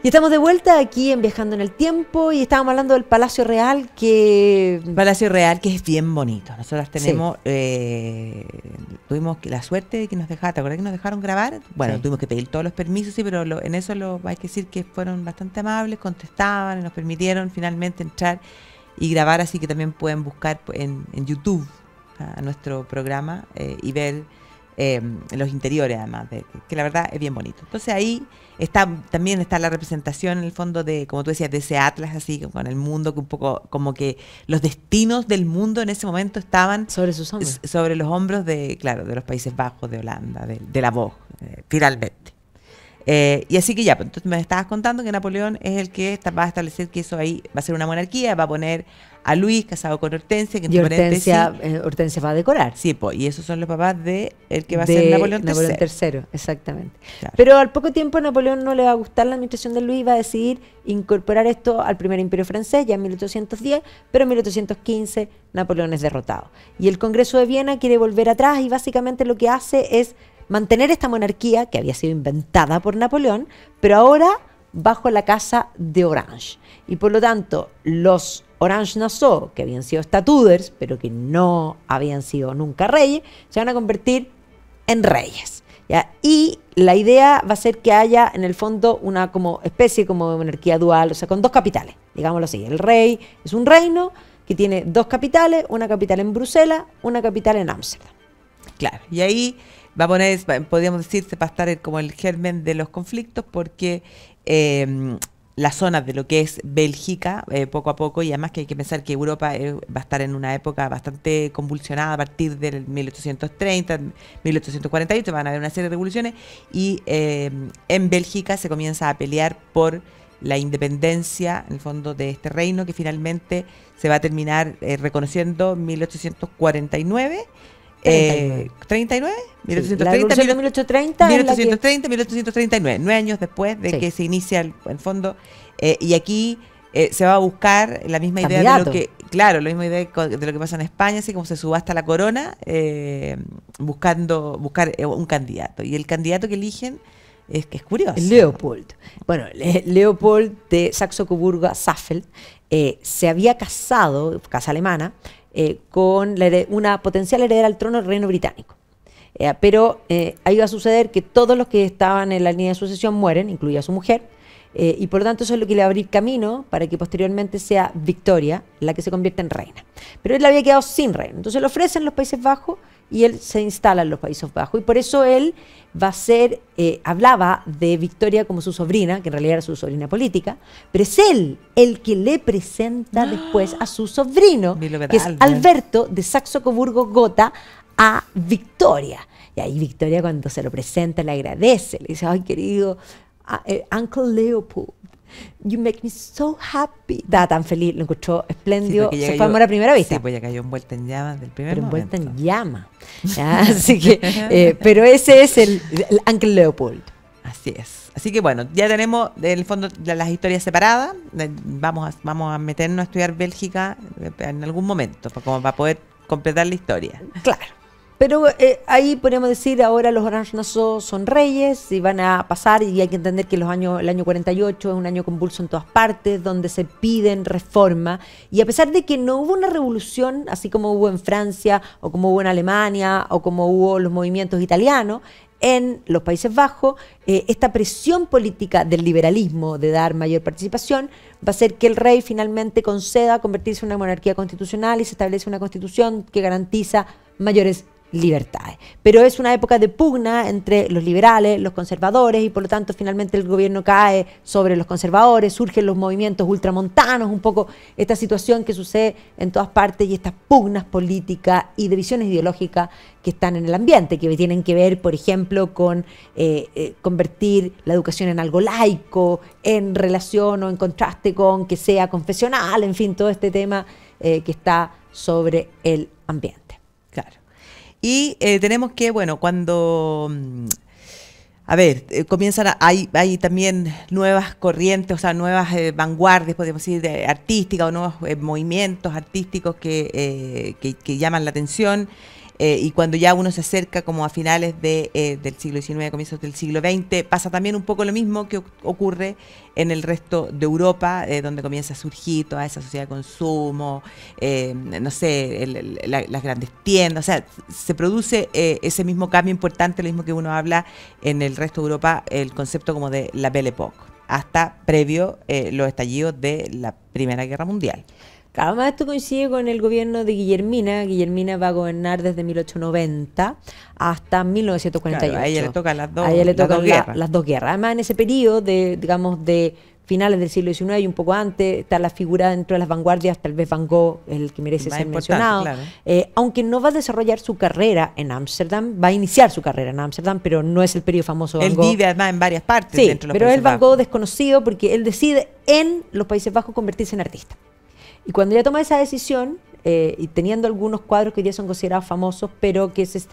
Y estamos de vuelta aquí en Viajando en el Tiempo y estábamos hablando del Palacio Real Palacio Real, que es bien bonito. Nosotras tenemos, tuvimos la suerte de que nos dejaron, ¿te acuerdas que nos dejaron grabar? Bueno, tuvimos que pedir todos los permisos, sí, pero en eso hay que decir que fueron bastante amables, contestaban y nos permitieron finalmente entrar y grabar, así que también pueden buscar en YouTube a nuestro programa y ver los interiores, además, que la verdad es bien bonito. Entonces ahí también está la representación, en el fondo, de, como tú decías, de ese atlas, así con el mundo, que un poco como que los destinos del mundo en ese momento estaban sobre sus hombros, sobre los hombros de los Países Bajos, de Holanda, de la voz, finalmente. Y así que ya, pues, entonces me estabas contando que Napoleón es el que va a establecer que eso ahí va a ser una monarquía, va a poner a Luis casado con Hortensia, que y Hortensia va a decorar. Sí, pues, y esos son los papás de el que va a ser Napoleón III. Exactamente. Claro. Pero al poco tiempo a Napoleón no le va a gustar la administración de Luis, va a decidir incorporar esto al primer imperio francés, ya en 1810, pero en 1815 Napoleón es derrotado. Y el Congreso de Viena quiere volver atrás y básicamente lo que hace es mantener esta monarquía que había sido inventada por Napoleón, pero ahora bajo la casa de Orange. Y por lo tanto, los Orange-Nassau, que habían sido estatúders, pero que no habían sido nunca reyes, se van a convertir en reyes. ¿Ya? Y la idea va a ser que haya en el fondo una como especie como de monarquía dual, o sea, con dos capitales, digámoslo así. El rey es un reino que tiene dos capitales, una capital en Bruselas, una capital en Ámsterdam. Claro, y ahí va a poner, podríamos decirse, va a estar como el germen de los conflictos, porque las zonas de lo que es Bélgica, poco a poco, y además que hay que pensar que Europa va a estar en una época bastante convulsionada a partir del 1830, 1848, van a haber una serie de revoluciones, y en Bélgica se comienza a pelear por la independencia, en el fondo, de este reino, que finalmente se va a terminar reconociendo en 1849. 39, 1830, 1839, 9 años después de que se inicia el fondo, y aquí se va a buscar la misma idea de lo que, claro, la misma idea de lo que pasa en España, así como se subasta la corona, buscar un candidato, y el candidato que eligen es que es curioso. Leopold. Bueno, Leopold de Saxo-Coburgo-Saalfeld se había casado, casa alemana, con una potencial heredera al trono del reino británico. Pero ahí va a suceder que todos los que estaban en la línea de sucesión mueren, incluida su mujer, y por lo tanto eso es lo que le va a abrir camino para que posteriormente sea Victoria la que se convierta en reina. Pero él había quedado sin reino, entonces le ofrecen los Países Bajos y él se instala en los Países Bajos, y por eso él va a ser, hablaba de Victoria como su sobrina, que en realidad era su sobrina política, pero es él el que le presenta después a su sobrino, que es Alberto de Saxo-Coburgo-Gotha, a Victoria. Y ahí Victoria, cuando se lo presenta, le agradece, le dice: ay, querido Uncle Leopold, you make me so happy. Estaba tan feliz, lo encontró espléndido, sí, se fue amor a primera vista. Sí, pues ya cayó envuelta en llamas del primer momento. Pero envuelta en llama. Así que, pero ese es el Uncle Leopold. Así es. Así que bueno, ya tenemos en el fondo las historias separadas. Vamos a meternos a estudiar Bélgica en algún momento, como para poder completar la historia. Claro. Pero ahí podríamos decir, ahora los Orange-Nassau son reyes y van a pasar, y hay que entender que el año 48 es un año convulso en todas partes, donde se piden reformas, y a pesar de que no hubo una revolución, así como hubo en Francia, o como hubo en Alemania, o como hubo los movimientos italianos, en los Países Bajos, esta presión política del liberalismo de dar mayor participación va a hacer que el rey finalmente conceda convertirse en una monarquía constitucional, y se establece una constitución que garantiza mayores libertades. Pero es una época de pugna entre los liberales, los conservadores, y por lo tanto finalmente el gobierno cae sobre los conservadores, surgen los movimientos ultramontanos, un poco esta situación que sucede en todas partes, y estas pugnas políticas y divisiones ideológicas que están en el ambiente, que tienen que ver, por ejemplo, con convertir la educación en algo laico, en relación o en contraste con que sea confesional, en fin, todo este tema que está sobre el ambiente. Claro. Y tenemos que, bueno, cuando, comienzan hay también nuevas corrientes, o sea, nuevas vanguardias, podemos decir, artísticas, o nuevos movimientos artísticos que llaman la atención. Y cuando ya uno se acerca como a finales del siglo XIX, comienzos del siglo XX, pasa también un poco lo mismo que ocurre en el resto de Europa, donde comienza a surgir toda esa sociedad de consumo, no sé, las grandes tiendas, o sea, se produce ese mismo cambio importante, lo mismo que uno habla en el resto de Europa, el concepto como de la Belle Époque, hasta previo los estallidos de la Primera Guerra Mundial. Además, esto coincide con el gobierno de Guillermina. Guillermina va a gobernar desde 1890 hasta 1948. Claro, a ella le tocan las dos, las dos guerras. Además, en ese periodo de finales del siglo XIX y un poco antes, está la figura dentro de las vanguardias, tal vez Van Gogh es el que merece ser mencionado. Claro. Aunque no va a desarrollar su carrera en Ámsterdam, va a iniciar su carrera en Ámsterdam, pero no es el periodo famoso de Van Gogh. Él vive además en varias partes. Sí, dentro de los pero Países es Van Bajos. Gogh desconocido porque él decide en los Países Bajos convertirse en artista. Y cuando ella toma esa decisión, y teniendo algunos cuadros que hoy día son considerados famosos, pero que es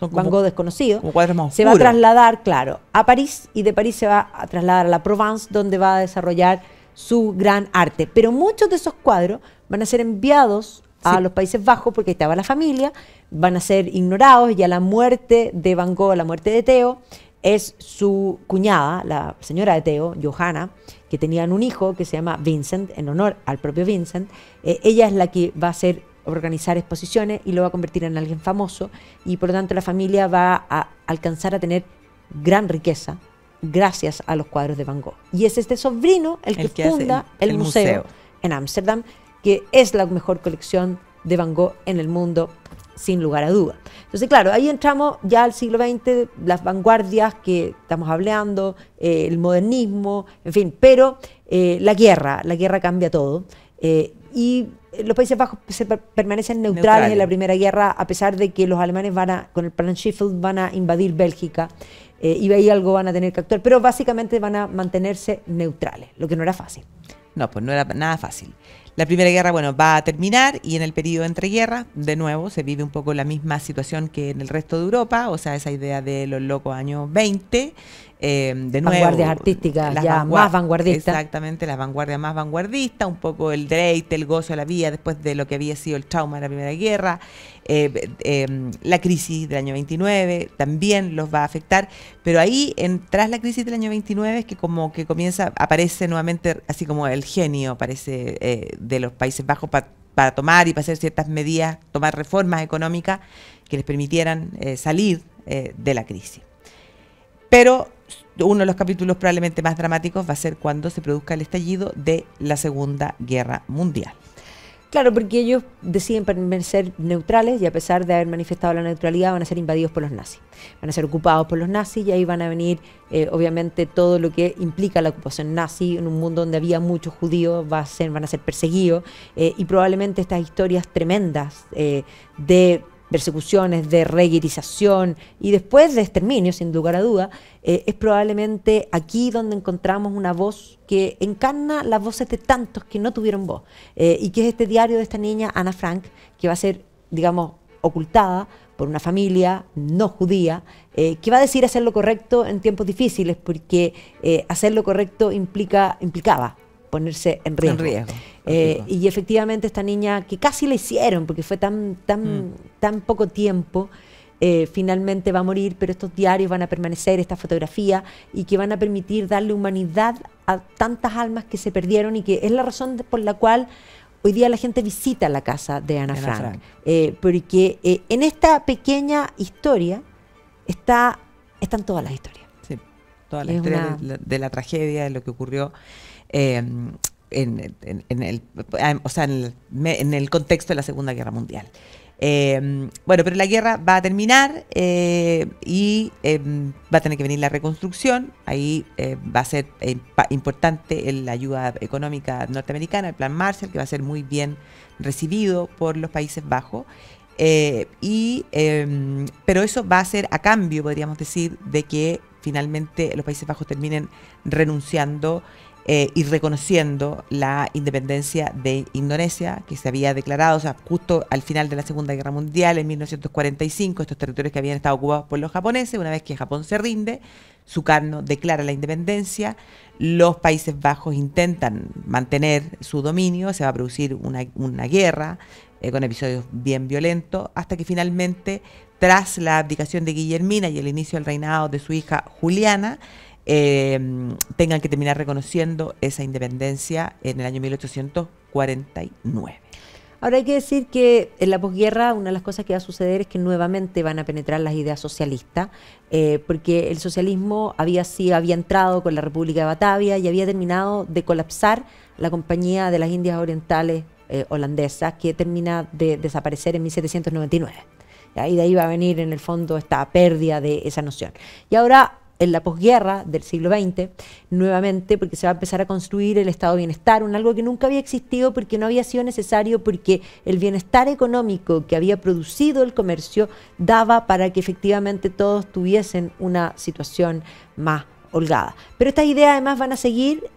Van Gogh desconocido, se va a trasladar, claro, a París, y de París se va a trasladar a la Provence, donde va a desarrollar su gran arte. Pero muchos de esos cuadros van a ser enviados a Sí. los Países Bajos porque ahí estaba la familia, van a ser ignorados y a la muerte de Van Gogh, la muerte de Theo, es su cuñada, la señora de Theo, Johanna, que tenían un hijo que se llama Vincent, en honor al propio Vincent. Ella es la que va a organizar exposiciones y lo va a convertir en alguien famoso y por lo tanto la familia va a alcanzar a tener gran riqueza gracias a los cuadros de Van Gogh. Y es este sobrino el que que hace funda el el museo museo en Ámsterdam, que es la mejor colección de Van Gogh en el mundo, sin lugar a duda. Entonces, claro, ahí entramos ya al siglo XX, las vanguardias que estamos hablando, el modernismo, en fin, pero la guerra cambia todo. Y los Países Bajos permanecen neutrales en la Primera Guerra, a pesar de que los alemanes con el Plan Schiffel van a invadir Bélgica, y ahí algo van a tener que actuar, pero básicamente van a mantenerse neutrales, lo que no era fácil. No, pues no era nada fácil. La Primera Guerra, bueno, va a terminar y en el periodo entre guerras, de nuevo, se vive un poco la misma situación que en el resto de Europa, o sea, esa idea de los locos años 20, de nuevo. Vanguardias artísticas ya más vanguardistas. Exactamente, las vanguardias más vanguardistas, un poco el deleite, el gozo de la vida después de lo que había sido el trauma de la Primera Guerra. La crisis del año 29 también los va a afectar, pero ahí, tras la crisis del año 29, es que como que aparece nuevamente, así como el genio, aparece de los Países Bajos para tomar y para hacer ciertas medidas, tomar reformas económicas que les permitieran salir de la crisis. Pero uno de los capítulos probablemente más dramáticos va a ser cuando se produzca el estallido de la Segunda Guerra Mundial. Claro, porque ellos deciden permanecer neutrales y a pesar de haber manifestado la neutralidad van a ser invadidos por los nazis. Van a ser ocupados por los nazis y ahí van a venir, obviamente, todo lo que implica la ocupación nazi en un mundo donde había muchos judíos, van a ser perseguidos y probablemente estas historias tremendas de persecuciones, de reguetización y después de exterminio, sin lugar a duda, es probablemente aquí donde encontramos una voz que encarna las voces de tantos que no tuvieron voz, y que es este diario de esta niña, Ana Frank, que va a ser, digamos, ocultada por una familia no judía, que va a decir hacer lo correcto en tiempos difíciles, porque hacer lo correcto implicaba ponerse en riesgo. Y efectivamente esta niña, que casi la hicieron, porque fue tan poco tiempo, finalmente va a morir, pero estos diarios van a permanecer, esta fotografía, y que van a permitir darle humanidad a tantas almas que se perdieron y que es la razón por la cual hoy día la gente visita la casa de Ana Frank. Porque en esta pequeña historia están todas las historias. Sí, toda la historia de la tragedia, de lo que ocurrió en el contexto de la Segunda Guerra Mundial. Bueno, pero la guerra va a terminar y va a tener que venir la reconstrucción. Ahí va a ser importante la ayuda económica norteamericana, el Plan Marshall, que va a ser muy bien recibido por los Países Bajos. Pero eso va a ser a cambio, podríamos decir, de que finalmente los Países Bajos terminen renunciando y reconociendo la independencia de Indonesia, que se había declarado, o sea, justo al final de la Segunda Guerra Mundial, en 1945, estos territorios que habían estado ocupados por los japoneses. Una vez que Japón se rinde, Sukarno declara la independencia, los Países Bajos intentan mantener su dominio, se va a producir una guerra con episodios bien violentos, hasta que finalmente, tras la abdicación de Guillermina y el inicio del reinado de su hija Juliana, tengan que terminar reconociendo esa independencia en el año 1849. Ahora hay que decir que en la posguerra una de las cosas que va a suceder es que nuevamente van a penetrar las ideas socialistas, porque el socialismo había entrado con la República de Batavia y había terminado de colapsar la Compañía de las Indias Orientales holandesas, que termina de desaparecer en 1799. Y de ahí va a venir en el fondo esta pérdida de esa noción. Y ahora, en la posguerra del siglo XX, nuevamente, porque se va a empezar a construir el estado de bienestar, algo que nunca había existido porque no había sido necesario, porque el bienestar económico que había producido el comercio daba para que efectivamente todos tuviesen una situación más holgada. Pero estas ideas además van a seguir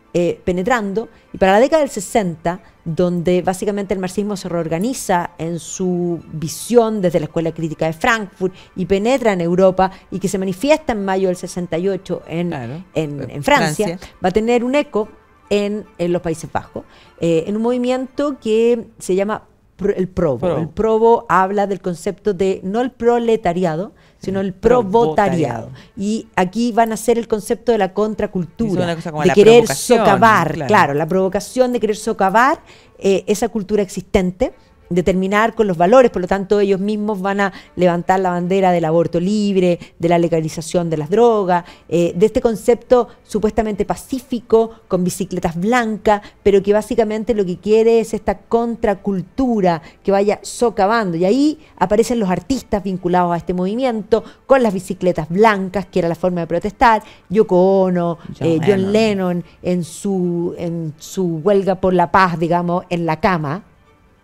penetrando, y para la década del 60, donde básicamente el marxismo se reorganiza en su visión desde la Escuela Crítica de Frankfurt y penetra en Europa y que se manifiesta en mayo del 68 en Francia, va a tener un eco en los Países Bajos, en un movimiento que se llama el probo. Probo. El probo habla del concepto de no el proletariado, sino el probotariado. Y aquí van a ser el concepto de la Hizo contracultura, una cosa como de la querer provocación, socavar, claro. claro, la provocación de querer socavar esa cultura existente, de terminar con los valores. Por lo tanto, ellos mismos van a levantar la bandera del aborto libre, de la legalización de las drogas, de este concepto supuestamente pacífico, con bicicletas blancas, pero que básicamente lo que quiere es esta contracultura que vaya socavando. Y ahí aparecen los artistas vinculados a este movimiento, con las bicicletas blancas, que era la forma de protestar, Yoko Ono, John Lennon en su huelga por la paz, digamos, en la cama,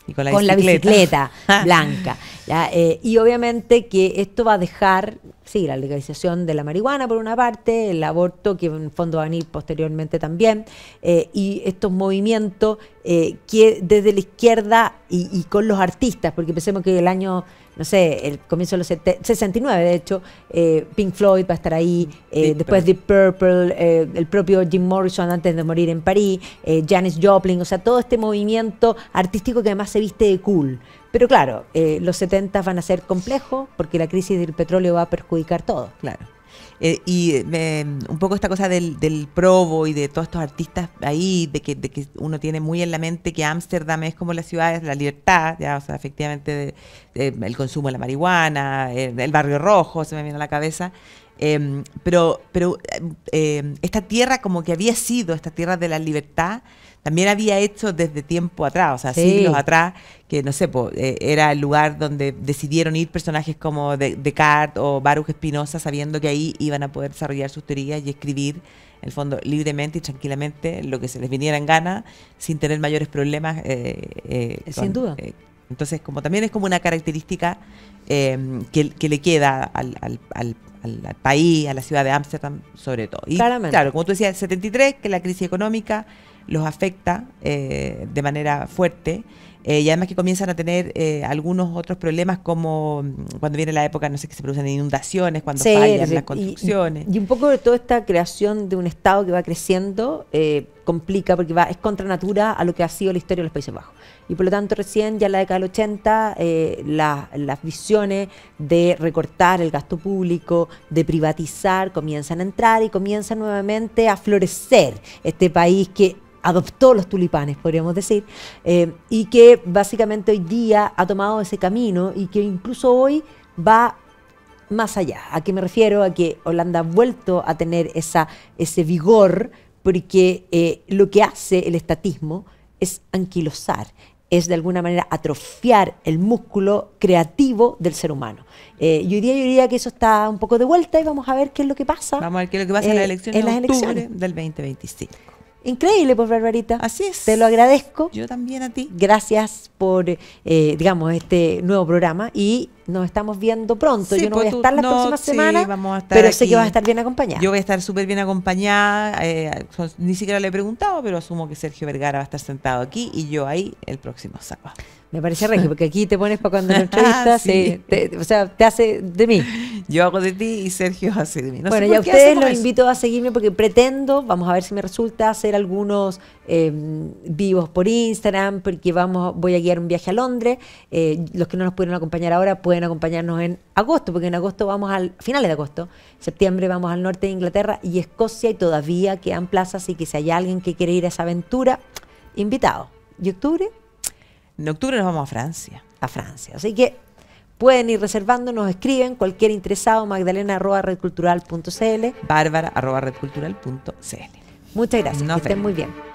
Y con la bicicleta blanca. ¿Ya? Y obviamente que esto va a dejar, sí, la legalización de la marihuana por una parte, el aborto, que en el fondo van a ir posteriormente también, y estos movimientos que desde la izquierda y con los artistas, porque pensemos que el año, no sé, el comienzo de los 69, de hecho, Pink Floyd va a estar ahí, después Deep Purple, el propio Jim Morrison antes de morir en París, Janis Joplin, o sea, todo este movimiento artístico que además se viste de cool. Pero claro, los 70 van a ser complejos porque la crisis del petróleo va a perjudicar todo. Claro. Un poco esta cosa del probo y de todos estos artistas ahí, de que uno tiene muy en la mente que Ámsterdam es como la ciudad de la libertad, ya, o sea, efectivamente el consumo de la marihuana, el barrio rojo, se me viene a la cabeza. Pero esta tierra como que había sido esta tierra de la libertad, también había hecho desde tiempo atrás, o sea, Sí. siglos atrás, que no sé, era el lugar donde decidieron ir personajes como Descartes o Baruch Spinoza, sabiendo que ahí iban a poder desarrollar sus teorías y escribir, en el fondo, libremente y tranquilamente lo que se les viniera en gana, sin tener mayores problemas. Sin duda. Entonces, como también es como una característica que le queda al país, a la ciudad de Ámsterdam, sobre todo. Y Claramente. claro, como tú decías, el 73, que la crisis económica los afecta de manera fuerte, y además que comienzan a tener algunos otros problemas, como cuando viene la época, no sé, que se producen inundaciones, cuando Sí, fallan sí, las construcciones. Y un poco de toda esta creación de un Estado que va creciendo complica, porque es contra natura a lo que ha sido la historia de los Países Bajos. Y por lo tanto, recién ya en la década del 80, las visiones de recortar el gasto público, de privatizar, comienzan a entrar y comienza nuevamente a florecer este país que adoptó los tulipanes, podríamos decir, y que básicamente hoy día ha tomado ese camino y que incluso hoy va más allá. ¿A qué me refiero? A que Holanda ha vuelto a tener ese vigor, porque lo que hace el estatismo es anquilosar, es de alguna manera atrofiar el músculo creativo del ser humano. Y hoy día yo diría que eso está un poco de vuelta y vamos a ver qué es lo que pasa. Vamos a ver qué es lo que pasa en las elecciones de octubre elecciones. del 2025. Increíble, pues, Barbarita. Así es. Te lo agradezco. Yo también a ti. Gracias por, digamos, este nuevo programa y nos estamos viendo pronto. Sí, Yo no pues voy a tú- estar las no, próximas sí, semanas, vamos a estar pero sé aquí. que vas a estar bien acompañada. Yo voy a estar súper bien acompañada. Ni siquiera le he preguntado, pero asumo que Sergio Vergara va a estar sentado aquí y yo ahí el próximo sábado. Me parece regio, porque aquí te pones para cuando lo entrevistas, Sí. o sea, te hace de mí. Yo hago de ti y Sergio hace de mí. No Bueno, sé y a por qué ustedes hacemos los eso. invito a seguirme porque pretendo, vamos a ver si me resulta, hacer algunos vivos por Instagram, porque voy a guiar un viaje a Londres. Los que no nos pudieron acompañar ahora pueden acompañarnos en agosto, porque en agosto finales de agosto, septiembre vamos al norte de Inglaterra y Escocia, y todavía quedan plazas, así que si hay alguien que quiere ir a esa aventura, invitado. ¿Y octubre? En octubre nos vamos a Francia. A Francia. Así que pueden ir reservando, nos escriben, cualquier interesado, magdalena@redcultural.cl. Bárbara@redcultural.cl. Muchas gracias, Nos que estén vemos. muy bien.